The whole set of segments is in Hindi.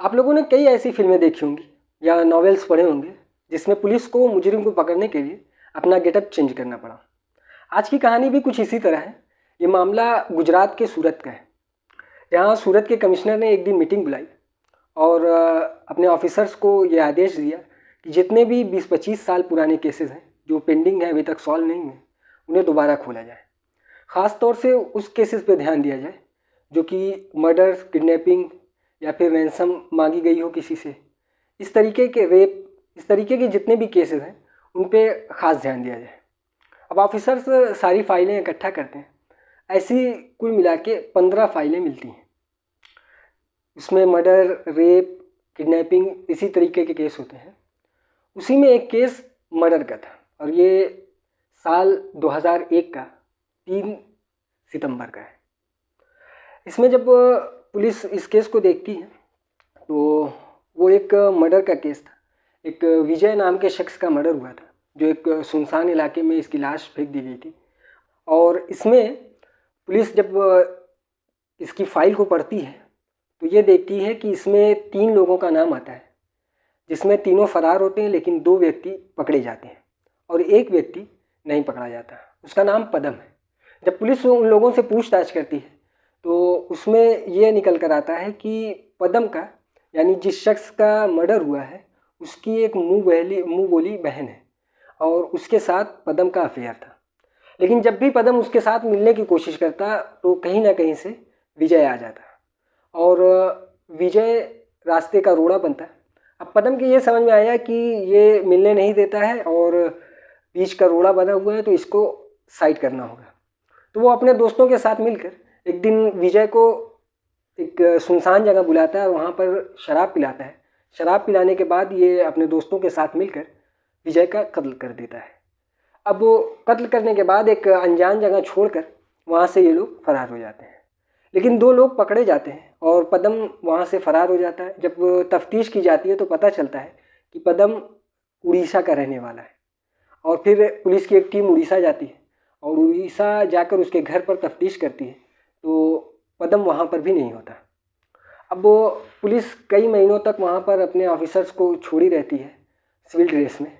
आप लोगों ने कई ऐसी फिल्में देखी होंगी या नॉवेल्स पढ़े होंगे जिसमें पुलिस को मुजरिम को पकड़ने के लिए अपना गेटअप चेंज करना पड़ा। आज की कहानी भी कुछ इसी तरह है। ये मामला गुजरात के सूरत का है, जहाँ सूरत के कमिश्नर ने एक दिन मीटिंग बुलाई और अपने ऑफिसर्स को ये आदेश दिया कि जितने भी 20-25 साल पुराने केसेस हैं जो पेंडिंग हैं, अभी तक सॉल्व नहीं हुए, उन्हें दोबारा खोला जाए। ख़ास तौर से उस केसेस पे ध्यान दिया जाए जो कि मर्डर, किडनैपिंग या फिर रैंसम मांगी गई हो किसी से, इस तरीके के रेप, इस तरीके के जितने भी केसेस हैं उन पे ख़ास ध्यान दिया जाए। अब ऑफिसर्स सारी फाइलें इकट्ठा करते हैं। ऐसी कुल मिला के 15 फाइलें मिलती हैं। उसमें मर्डर, रेप, किडनैपिंग इसी तरीके के केस होते हैं। उसी में एक केस मर्डर का था और ये साल 2001 का 3 सितंबर का है। इसमें जब पुलिस इस केस को देखती है तो वो एक मर्डर का केस था। एक विजय नाम के शख्स का मर्डर हुआ था जो एक सुनसान इलाके में इसकी लाश फेंक दी गई थी। और इसमें पुलिस जब इसकी फ़ाइल को पढ़ती है तो ये देखती है कि इसमें 3 लोगों का नाम आता है, जिसमें तीनों फरार होते हैं, लेकिन 2 व्यक्ति पकड़े जाते हैं और एक व्यक्ति नहीं पकड़ा जाता। उसका नाम पदम है। जब पुलिस उन लोगों से पूछताछ करती है तो उसमें ये निकल कर आता है कि पदम का, यानी जिस शख्स का मर्डर हुआ है, उसकी एक मुँह बोली बहन है और उसके साथ पदम का अफेयर था। लेकिन जब भी पदम उसके साथ मिलने की कोशिश करता तो कहीं ना कहीं से विजय आ जाता और विजय रास्ते का रोड़ा बनता। अब पदम के ये समझ में आया कि ये मिलने नहीं देता है और बीच का रोड़ा बना हुआ है, तो इसको साइड करना होगा। तो वो अपने दोस्तों के साथ मिलकर एक दिन विजय को एक सुनसान जगह बुलाता है और वहाँ पर शराब पिलाता है। शराब पिलाने के बाद ये अपने दोस्तों के साथ मिलकर विजय का कत्ल कर देता है। अब वो कत्ल करने के बाद एक अनजान जगह छोड़कर वहाँ से ये लोग फरार हो जाते हैं। लेकिन 2 लोग पकड़े जाते हैं और पदम वहाँ से फरार हो जाता है। जब तफ्तीश की जाती है तो पता चलता है कि पदम उड़ीसा का रहने वाला है। और फिर पुलिस की एक टीम उड़ीसा जाती है और उड़ीसा जाकर उसके घर पर तफ्तीश करती है तो पदम वहाँ पर भी नहीं होता। अब वो पुलिस कई महीनों तक वहाँ पर अपने ऑफिसर्स को छोड़ी रहती है सिविल ड्रेस में,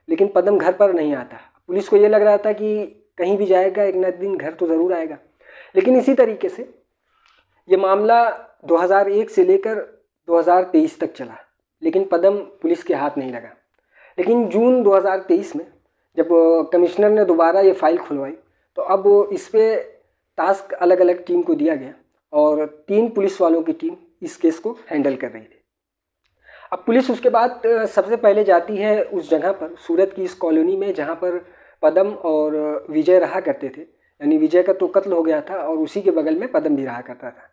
लेकिन पदम घर पर नहीं आता। पुलिस को ये लग रहा था कि कहीं भी जाएगा एक न दिन घर तो ज़रूर आएगा। लेकिन इसी तरीके से ये मामला 2001 से लेकर 2023 तक चला, लेकिन पदम पुलिस के हाथ नहीं लगा। लेकिन जून 2023 में जब कमिश्नर ने दोबारा ये फाइल खुलवाई तो अब इस पर टास्क अलग अलग टीम को दिया गया और 3 पुलिस वालों की टीम इस केस को हैंडल कर रही थी। अब पुलिस उसके बाद सबसे पहले जाती है उस जगह पर, सूरत की इस कॉलोनी में जहाँ पर पदम और विजय रहा करते थे। यानी विजय का तो कत्ल हो गया था और उसी के बगल में पदम भी रहा करता था।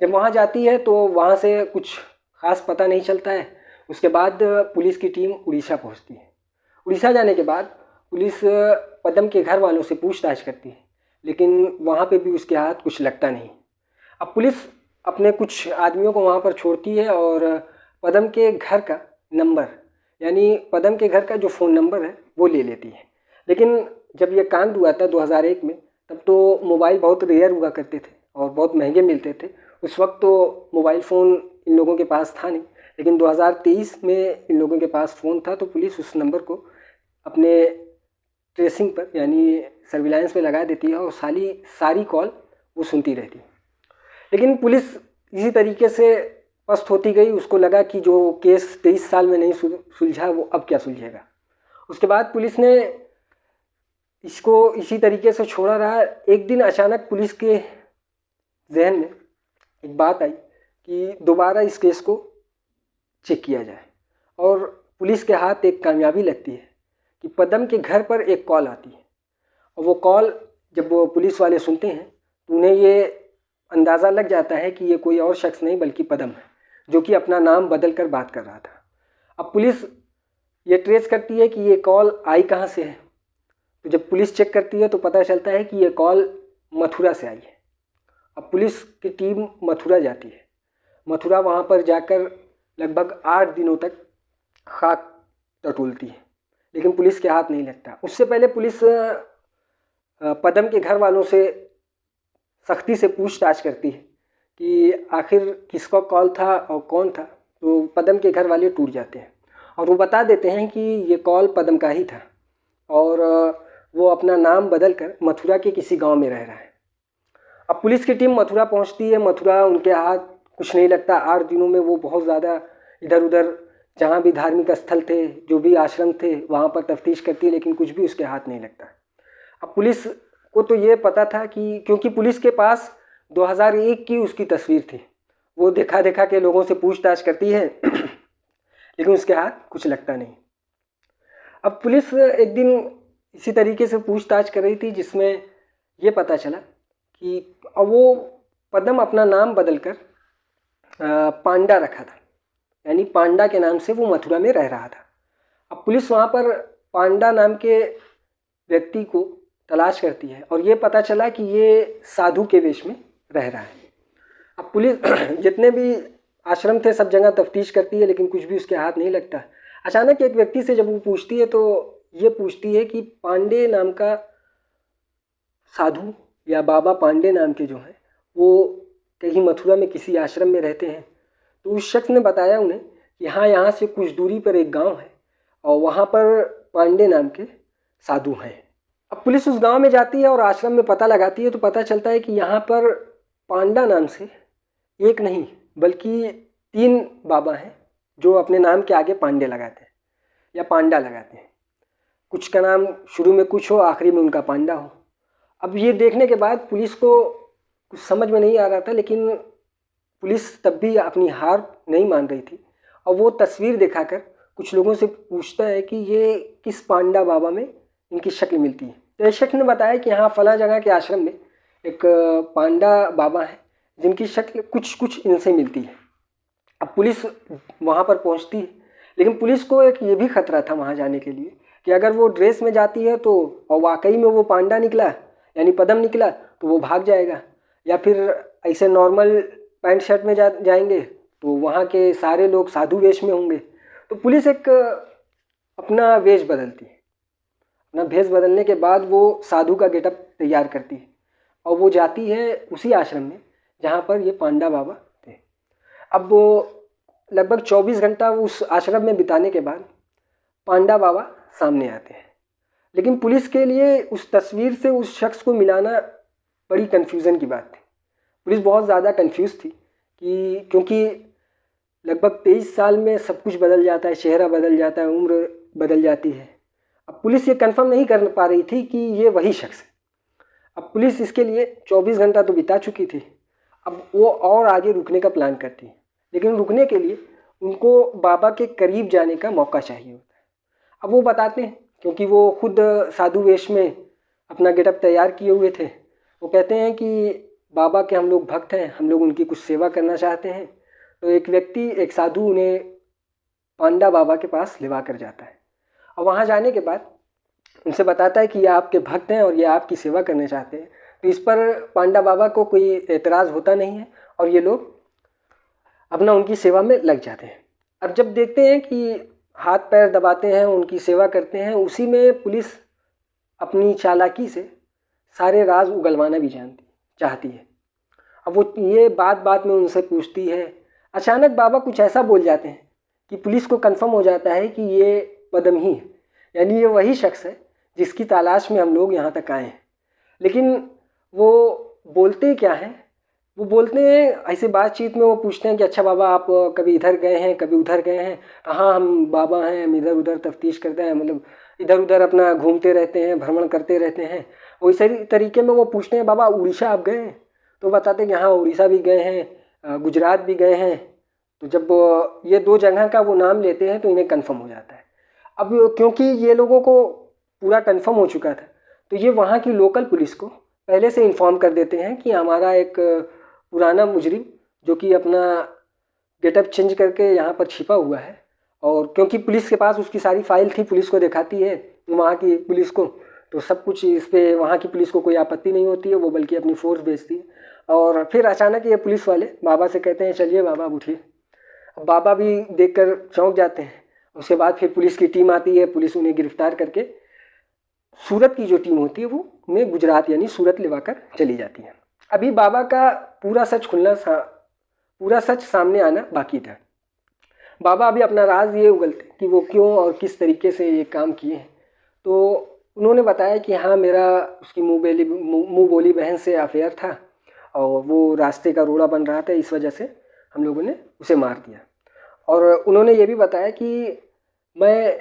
जब वहाँ जाती है तो वहाँ से कुछ ख़ास पता नहीं चलता है। उसके बाद पुलिस की टीम उड़ीसा पहुँचती है। उड़ीसा जाने के बाद पुलिस पदम के घर वालों से पूछताछ करती है, लेकिन वहाँ पे भी उसके हाथ कुछ लगता नहीं। अब पुलिस अपने कुछ आदमियों को वहाँ पर छोड़ती है और पदम के घर का नंबर, यानी पदम के घर का जो फ़ोन नंबर है वो ले लेती है। लेकिन जब ये कांड हुआ था 2001 में, तब तो मोबाइल बहुत रेयर हुआ करते थे और बहुत महंगे मिलते थे। उस वक्त तो मोबाइल फ़ोन इन लोगों के पास था नहीं, लेकिन 2023 में इन लोगों के पास फ़ोन था। तो पुलिस उस नंबर को अपने ट्रेसिंग पर, यानी सर्विलांस पे लगा देती है और सारी कॉल वो सुनती रहती है। लेकिन पुलिस इसी तरीके से पस्त होती गई। उसको लगा कि जो केस 23 साल में नहीं सुलझा वो अब क्या सुलझेगा। उसके बाद पुलिस ने इसको इसी तरीके से छोड़ा रहा। एक दिन अचानक पुलिस के जहन में एक बात आई कि दोबारा इस केस को चेक किया जाए और पुलिस के हाथ एक कामयाबी लगती है कि पदम के घर पर एक कॉल आती है। और वो कॉल जब वो पुलिस वाले सुनते हैं तो उन्हें ये अंदाज़ा लग जाता है कि ये कोई और शख्स नहीं बल्कि पदम है, जो कि अपना नाम बदल कर बात कर रहा था। अब पुलिस ये ट्रेस करती है कि ये कॉल आई कहाँ से है। तो जब पुलिस चेक करती है तो पता चलता है कि ये कॉल मथुरा से आई है। अब पुलिस की टीम मथुरा जाती है। मथुरा वहाँ पर जाकर लगभग 8 दिनों तक खाक टटोलती है, लेकिन पुलिस के हाथ नहीं लगता। उससे पहले पुलिस पदम के घर वालों से सख्ती से पूछताछ करती है कि आखिर किसका कॉल था और कौन था। तो पदम के घर वाले टूट जाते हैं और वो बता देते हैं कि ये कॉल पदम का ही था और वो अपना नाम बदल कर मथुरा के किसी गांव में रह रहा है। अब पुलिस की टीम मथुरा पहुंचती है। मथुरा उनके हाथ कुछ नहीं लगता। 8 दिनों में वो बहुत ज़्यादा इधर उधर जहाँ भी धार्मिक स्थल थे, जो भी आश्रम थे, वहाँ पर तफ्तीश करती है, लेकिन कुछ भी उसके हाथ नहीं लगता। अब पुलिस को तो ये पता था कि क्योंकि पुलिस के पास 2001 की उसकी तस्वीर थी, वो देखा देखा के लोगों से पूछताछ करती है लेकिन उसके हाथ कुछ लगता नहीं। अब पुलिस एक दिन इसी तरीके से पूछताछ कर रही थी जिसमें ये पता चला कि अब वो पदम अपना नाम बदलकर पांडा रखा था, यानी पांडा के नाम से वो मथुरा में रह रहा था। अब पुलिस वहाँ पर पांडा नाम के व्यक्ति को तलाश करती है और ये पता चला कि ये साधु के वेश में रह रहा है। अब पुलिस जितने भी आश्रम थे सब जगह तफ्तीश करती है लेकिन कुछ भी उसके हाथ नहीं लगता। अचानक एक व्यक्ति से जब वो पूछती है तो ये पूछती है कि पांडे नाम का साधु या बाबा पांडे नाम के जो हैं वो कहीं मथुरा में किसी आश्रम में रहते हैं। तो उस शख्स ने बताया उन्हें कि हाँ, यहाँ से कुछ दूरी पर एक गांव है और वहाँ पर पांडे नाम के साधु हैं। अब पुलिस उस गांव में जाती है और आश्रम में पता लगाती है तो पता चलता है कि यहाँ पर पांडा नाम से एक नहीं बल्कि 3 बाबा हैं जो अपने नाम के आगे पांडे लगाते हैं या पांडा लगाते हैं। कुछ का नाम शुरू में कुछ हो, आखिरी में उनका पांडा हो। अब ये देखने के बाद पुलिस को कुछ समझ में नहीं आ रहा था, लेकिन पुलिस तब भी अपनी हार नहीं मान रही थी और वो तस्वीर दिखाकर कुछ लोगों से पूछता है कि ये किस पांडा बाबा में इनकी शक्ल मिलती है। तो इस शख्स ने बताया कि हाँ, फला जगह के आश्रम में एक पांडा बाबा है जिनकी शक्ल कुछ इनसे मिलती है। अब पुलिस वहाँ पर पहुँचती है, लेकिन पुलिस को एक ये भी खतरा था वहाँ जाने के लिए कि अगर वो ड्रेस में जाती है तो और वाकई में वो पांडा निकला यानी पदम निकला तो वो भाग जाएगा, या फिर ऐसे नॉर्मल पैंट शर्ट में जाएंगे तो वहाँ के सारे लोग साधु वेश में होंगे। तो पुलिस एक अपना वेश बदलती है। अपना भेष बदलने के बाद वो साधु का गेटअप तैयार करती है और वो जाती है उसी आश्रम में जहाँ पर ये पांडा बाबा थे। अब वो लगभग 24 घंटा उस आश्रम में बिताने के बाद पांडा बाबा सामने आते हैं, लेकिन पुलिस के लिए उस तस्वीर से उस शख्स को मिलाना बड़ी कन्फ्यूज़न की बात थी। पुलिस बहुत ज़्यादा कन्फ्यूज़ थी कि क्योंकि लगभग 23 साल में सब कुछ बदल जाता है, चेहरा बदल जाता है, उम्र बदल जाती है। अब पुलिस ये कंफर्म नहीं कर पा रही थी कि ये वही शख्स है। अब पुलिस इसके लिए 24 घंटा तो बिता चुकी थी। अब वो और आगे रुकने का प्लान करती है, लेकिन रुकने के लिए उनको बाबा के करीब जाने का मौका चाहिए होता है। अब वो बताते हैं, क्योंकि वो खुद साधु वेश में अपना गेटअप तैयार किए हुए थे, वो कहते हैं कि बाबा के हम लोग भक्त हैं, हम लोग उनकी कुछ सेवा करना चाहते हैं। तो एक व्यक्ति, एक साधु उन्हें पांडा बाबा के पास लेवा कर जाता है और वहाँ जाने के बाद उनसे बताता है कि ये आपके भक्त हैं और ये आपकी सेवा करना चाहते हैं। तो इस पर पांडा बाबा को कोई एतराज़ होता नहीं है और ये लोग अपना उनकी सेवा में लग जाते हैं। अब जब देखते हैं कि हाथ पैर दबाते हैं, उनकी सेवा करते हैं, उसी में पुलिस अपनी चालाकी से सारे राज उगलवाना भी चाहती है। अब वो ये बात बात में उनसे पूछती है। अचानक बाबा कुछ ऐसा बोल जाते हैं कि पुलिस को कंफर्म हो जाता है कि ये पदम ही है, यानी ये वही शख्स है जिसकी तलाश में हम लोग यहाँ तक आए हैं। लेकिन वो बोलते क्या हैं, वो बोलते हैं ऐसे बातचीत में वो पूछते हैं कि अच्छा बाबा, आप कभी इधर गए हैं, कभी उधर गए हैं? हाँ, हम बाबा हैं, हम इधर उधर तफ्तीश करते हैं, मतलब इधर उधर अपना घूमते रहते हैं, भ्रमण करते रहते हैं। वैसे तरीके में वो पूछते हैं बाबा उड़ीसा आप गए हैं? तो बताते हैं कि हाँ, उड़ीसा भी गए हैं, गुजरात भी गए हैं। तो जब ये 2 जगह का वो नाम लेते हैं तो इन्हें कन्फर्म हो जाता है। अब क्योंकि ये लोगों को पूरा कन्फर्म हो चुका था तो ये वहाँ की लोकल पुलिस को पहले से इन्फॉर्म कर देते हैं कि हमारा एक पुराना मुजरिम जो कि अपना गेटअप चेंज करके यहाँ पर छिपा हुआ है, और क्योंकि पुलिस के पास उसकी सारी फाइल थी, पुलिस को दिखाती है वहाँ की पुलिस को, तो सब कुछ इस पर वहाँ की पुलिस को कोई आपत्ति नहीं होती है, वो बल्कि अपनी फोर्स भेजती है। और फिर अचानक ये पुलिस वाले बाबा से कहते हैं चलिए बाबा उठिए। बाबा भी देखकर चौंक जाते हैं। उसके बाद फिर पुलिस की टीम आती है, पुलिस उन्हें गिरफ्तार करके सूरत की जो टीम होती है वो उन्हें गुजरात यानी सूरत लेवा कर चली जाती है। अभी बाबा का पूरा सच सामने आना बाकी था। बाबा अभी अपना राज ये उगलते कि वो क्यों और किस तरीके से ये काम किए हैं। तो उन्होंने बताया कि हाँ, मेरा उसकी मुँह बोली बहन से अफेयर था और वो रास्ते का रोड़ा बन रहा था, इस वजह से हम लोगों ने उसे मार दिया। और उन्होंने ये भी बताया कि मैं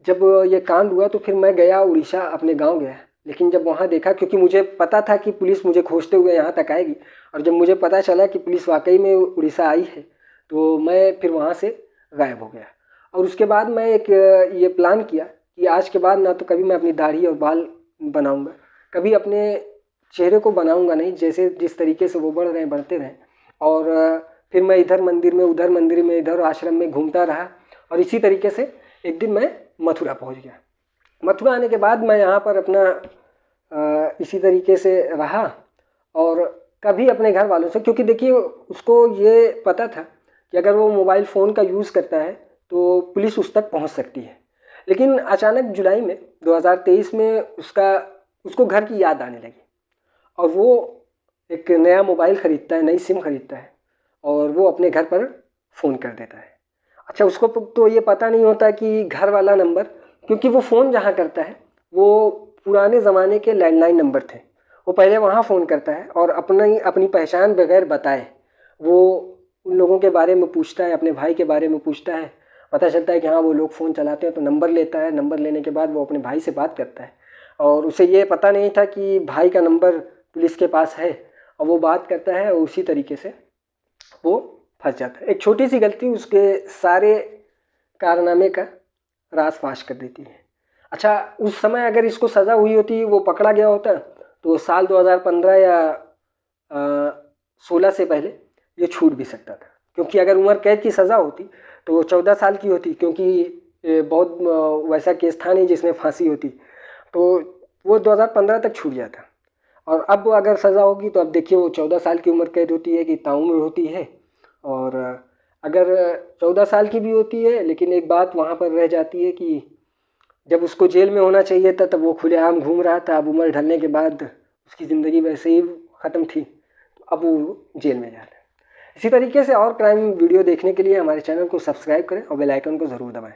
जब ये कांड हुआ तो फिर मैं गया उड़ीसा, अपने गांव गया, लेकिन जब वहाँ देखा, क्योंकि मुझे पता था कि पुलिस मुझे खोजते हुए यहाँ तक आएगी, और जब मुझे पता चला कि पुलिस वाकई में उड़ीसा आई है तो मैं फिर वहाँ से गायब हो गया। और उसके बाद मैं एक ये प्लान किया कि आज के बाद ना तो कभी मैं अपनी दाढ़ी और बाल बनाऊँगा, कभी अपने चेहरे को बनाऊँगा नहीं, जैसे जिस तरीके से वो बढ़ रहे हैं बढ़ते रहें। और फिर मैं इधर मंदिर में उधर मंदिर में इधर आश्रम में घूमता रहा, और इसी तरीके से एक दिन मैं मथुरा पहुंच गया। मथुरा आने के बाद मैं यहाँ पर अपना इसी तरीके से रहा, और कभी अपने घर वालों से, क्योंकि देखिए उसको ये पता था कि अगर वो मोबाइल फ़ोन का यूज़ करता है तो पुलिस उस तक पहुँच सकती है। लेकिन अचानक जुलाई में 2023 में उसको घर की याद आने लगी, और वो एक नया मोबाइल ख़रीदता है, नई सिम ख़रीदता है, और वो अपने घर पर फ़ोन कर देता है। अच्छा, उसको तो ये पता नहीं होता कि घर वाला नंबर, क्योंकि वो फ़ोन जहाँ करता है वो पुराने ज़माने के लैंडलाइन नंबर थे, वो पहले वहाँ फ़ोन करता है और अपनी पहचान बगैर बताए वो उन लोगों के बारे में पूछता है, अपने भाई के बारे में पूछता है। पता चलता है कि हाँ, वो लोग फ़ोन चलाते हैं, तो नंबर लेता है। नंबर लेने के बाद वो अपने भाई से बात करता है, और उसे ये पता नहीं था कि भाई का नंबर पुलिस के पास है, और वो बात करता है, और उसी तरीके से वो फंस जाता है। एक छोटी सी गलती उसके सारे कारनामे का रास फाश कर देती है। अच्छा, उस समय अगर इसको सज़ा हुई होती, वो पकड़ा गया होता, तो साल 2015 या 16 से पहले ये छूट भी सकता था, क्योंकि अगर उम्र कैद की सज़ा होती तो 14 साल की होती, क्योंकि बहुत वैसा केस था नहीं जिसमें फांसी होती, तो वो 2015 तक छूट जाता। और अब अगर सज़ा होगी तो अब देखिए वो 14 साल की उम्र कैद होती है कि ताउम्र होती है। और अगर 14 साल की भी होती है, लेकिन एक बात वहाँ पर रह जाती है कि जब उसको जेल में होना चाहिए था तब वो खुलेआम घूम रहा था। अब उम्र ढलने के बाद उसकी ज़िंदगी वैसे ही ख़त्म थी, तो अब वो जेल में जा रहा है। इसी तरीके से और क्राइम वीडियो देखने के लिए हमारे चैनल को सब्सक्राइब करें और बेल आइकन को ज़रूर दबाएं।